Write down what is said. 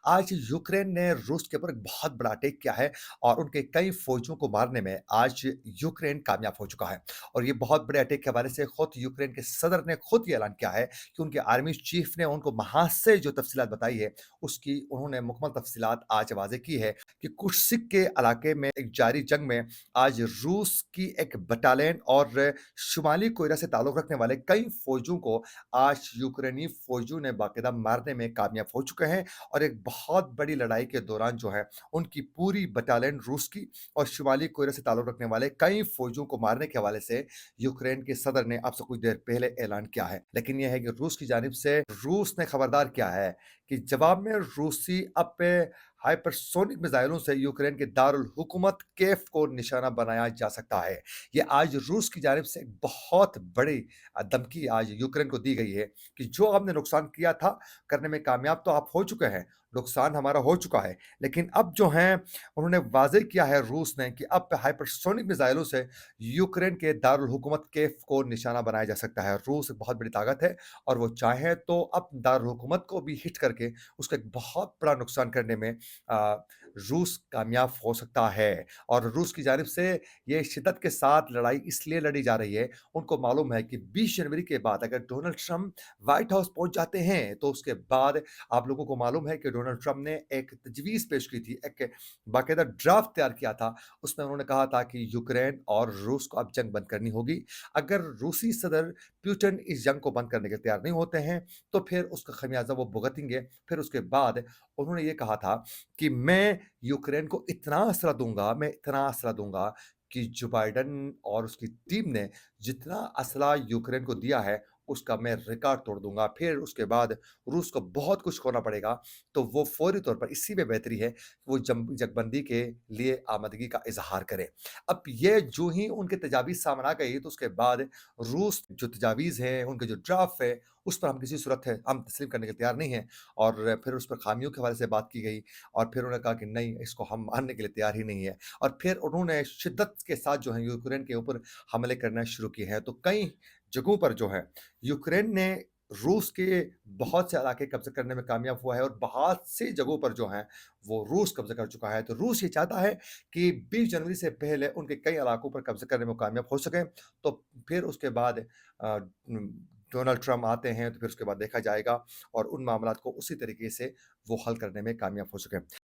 आज यूक्रेन ने रूस के ऊपर एक बहुत बड़ा अटैक किया है और उनके कई फौजियों को मारने में आज यूक्रेन कामयाब हो चुका है। और ये बहुत बड़े अटैक के हवाले से खुद यूक्रेन के सदर ने खुद ये ऐलान किया है कि उनके आर्मी चीफ ने उनको वहाँ से जो तफ़सीलात बताई है, उसकी उन्होंने मुकम्मल तफ़सीलात आज वाज़ेह की है कि कुर्सिक के इलाके में एक जारी जंग में आज रूस की एक बटालियन और शुमाली कोरिया से ताल्लुक़ रखने वाले कई फौजियों को आज यूक्रेनी फौजियों ने बाकायदा मारने में कामयाब हो चुके हैं। और एक बहुत बड़ी लड़ाई के दौरान जो है, उनकी पूरी बटालियन रूस की और शुमाली कोरिया से ताल्लुक़ रखने वाले कई फौजियों को मारने के हवाले से यूक्रेन के सदर ने अब से कुछ देर पहले ऐलान किया है। लेकिन ये है कि रूस की जानिब से रूस ने खबरदार किया है कि जवाब में रूसी अब पे हाइपरसोनिक मिसाइलों से यूक्रेन के दारुल हुकूमत कीव को निशाना बनाया जा सकता है। ये आज रूस की जानिब से एक बहुत बड़ी धमकी आज यूक्रेन को दी गई है कि जो आपने नुकसान किया था, करने में कामयाब तो आप हो चुके हैं, नुकसान हमारा हो चुका है। लेकिन अब जो हैं उन्होंने वाज़ेह किया है रूस ने कि अब हाइपरसोनिक मिसाइलों से यूक्रेन के दारुल हुकूमत कीव को निशाना बनाया जा सकता है। रूस एक बहुत बड़ी ताकत है और वो चाहें तो अब दारुल हुकूमत को भी हिट करके उसका एक बहुत बड़ा नुकसान करने में रूस कामयाब हो सकता है। और रूस की जानिब से ये शिद्दत के साथ लड़ाई इसलिए लड़ी जा रही है, उनको मालूम है कि 20 जनवरी के बाद अगर डोनाल्ड ट्रंप व्हाइट हाउस पहुँच जाते हैं, तो उसके बाद आप लोगों को मालूम है कि डोनाल्ड ट्रंप ने एक तजवीज़ पेश की थी, एक बाकायदा ड्राफ्ट तैयार किया था। उसमें उन्होंने कहा था कि यूक्रेन और रूस को अब जंग बंद करनी होगी। अगर रूसी सदर पुतिन इस जंग को बंद करने के लिए तैयार नहीं होते हैं, तो फिर उसका खमियाज़ा वो भुगतेंगे। फिर उसके बाद उन्होंने ये कहा था कि मैं यूक्रेन को इतना असला दूँगा, मैं इतना असला दूँगा कि जो बाइडेन और उसकी टीम ने जितना असला यूक्रेन को दिया है, उसका मैं रिकॉर्ड तोड़ दूँगा। फिर उसके बाद रूस को बहुत कुछ खोना पड़ेगा, तो वो फ़ौरी तौर पर इसी में बेहतरी है, वो जंगबंदी के लिए आमादगी का इज़हार करें। अब ये जो ही उनकी तजावीज़ सामने आ गई, तो उसके बाद रूस जो तजावीज़ हैं, उनके जो ड्राफ्ट है, उस पर हम किसी सूरत है हम तस्लीम करने के लिए तैयार नहीं हैं। और फिर उस पर खामियों के हवाले से बात की गई और फिर उन्होंने कहा कि नहीं, इसको हम मानने के लिए तैयार ही नहीं है। और फिर उन्होंने शिद्दत के साथ जो है यूक्रेन के ऊपर हमले करना शुरू किए हैं। तो कई जगहों पर जो है यूक्रेन ने रूस के बहुत से इलाके कब्ज़ा करने में कामयाब हुआ है और बहुत सी जगहों पर जो है वो रूस कब्ज़ा कर चुका है। तो रूस ये चाहता है कि 20 जनवरी से पहले उनके कई इलाकों पर कब्ज़ा करने में कामयाब हो सकें। तो फिर उसके बाद डोनाल्ड ट्रंप आते हैं, तो फिर उसके बाद देखा जाएगा और उन मामलात को उसी तरीके से वो हल करने में कामयाब हो सकें।